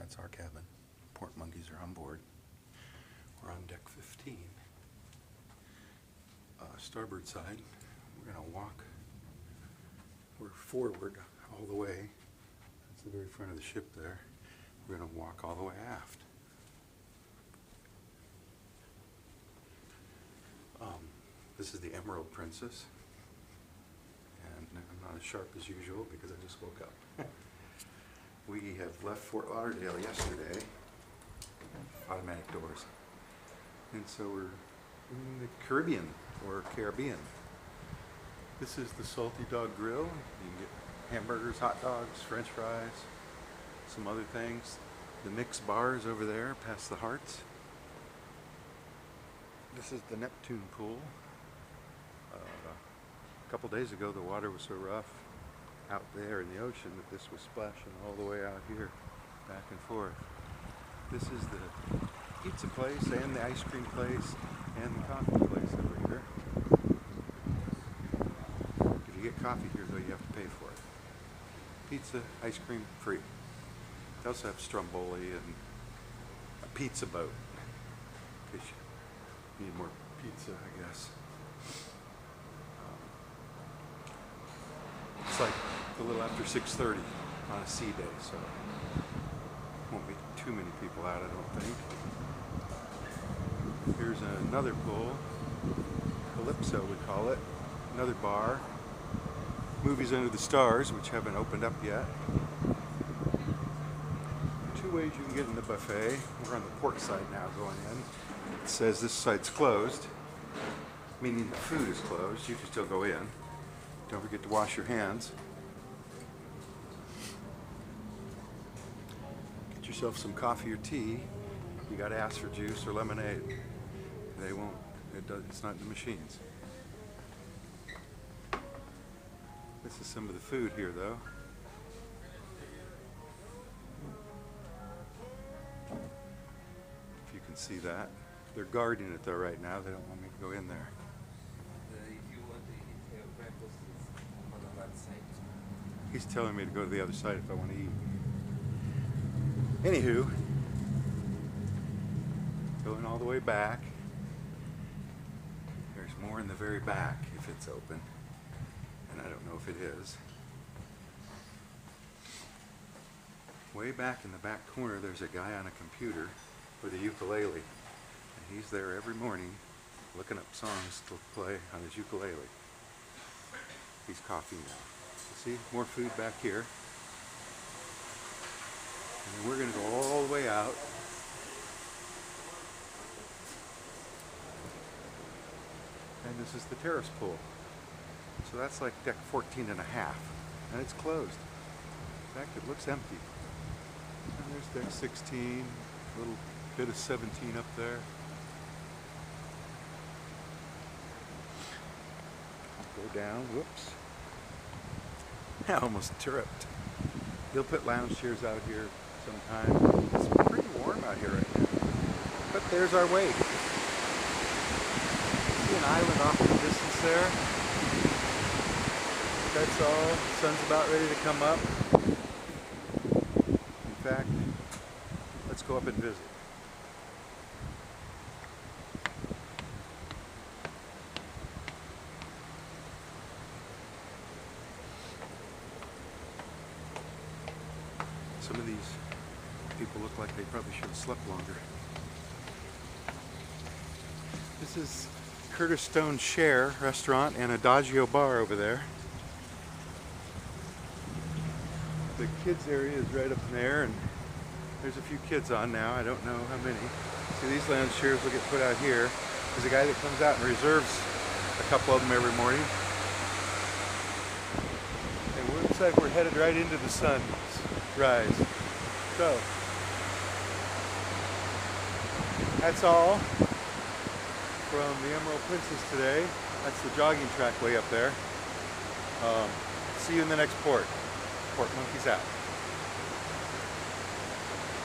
That's our cabin. Port monkeys are on board. We're on deck 15. Starboard side, we're going to walk. We're forward all the way. That's the very front of the ship there. We're going to walk all the way aft. This is the Emerald Princess. And I'm not as sharp as usual because I just woke up. We have left Fort Lauderdale yesterday. Automatic doors. And so we're in the Caribbean, or Caribbean. This is the Salty Dog Grill. You can get hamburgers, hot dogs, french fries, some other things. The mixed bars over there past the Hearts. This is the Neptune pool. A couple days ago the water was so rough out there in the ocean that this was splashing all the way out here, back and forth. This is the pizza place and the ice cream place and the coffee place over here. If you get coffee here though, you have to pay for it. Pizza, ice cream, free. They also have stromboli and a pizza boat, in case you need more pizza, I guess. It's like a little after 6:30 on a sea day, so won't be too many people out, I don't think. Here's another pool, Calypso we call it, another bar. Movies Under the Stars, which haven't opened up yet. Two ways you can get in the buffet. We're on the port side now going in. It says this side's closed, meaning the food is closed. You can still go in. Don't forget to wash your hands. Get yourself some coffee or tea. You got to ask for juice or lemonade. They won't. It's not in the machines. This is some of the food here, though. If you can see that. They're guarding it, though, right now. They don't want me to go in there. He's telling me to go to the other side if I want to eat. Anywho, going all the way back. There's more in the very back if it's open. And I don't know if it is. Way back in the back corner, there's a guy on a computer with a ukulele. And he's there every morning looking up songs to play on his ukulele. He's coughing now. See, more food back here. And we're going to go all the way out. And this is the terrace pool. So that's like deck 14 and a half. And it's closed. In fact, it looks empty. And there's deck 16, a little bit of 17 up there. Go down, whoops. I almost tripped. They'll put lounge chairs out here sometime. It's pretty warm out here right now. But there's our wake. See an island off in the distance there? That's all. The sun's about ready to come up. In fact, let's go up and visit. Some of these people look like they probably should have slept longer. This is Curtis Stone's Share restaurant and Adagio bar over there. The kids area is right up there, and there's a few kids on now. I don't know how many. See, these lounge chairs will get put out here. There's a guy that comes out and reserves a couple of them every morning. And it looks like we're headed right into the sunrise. So, that's all from the Emerald Princess today. That's the jogging track way up there. See you in the next port. Port Monkeys out.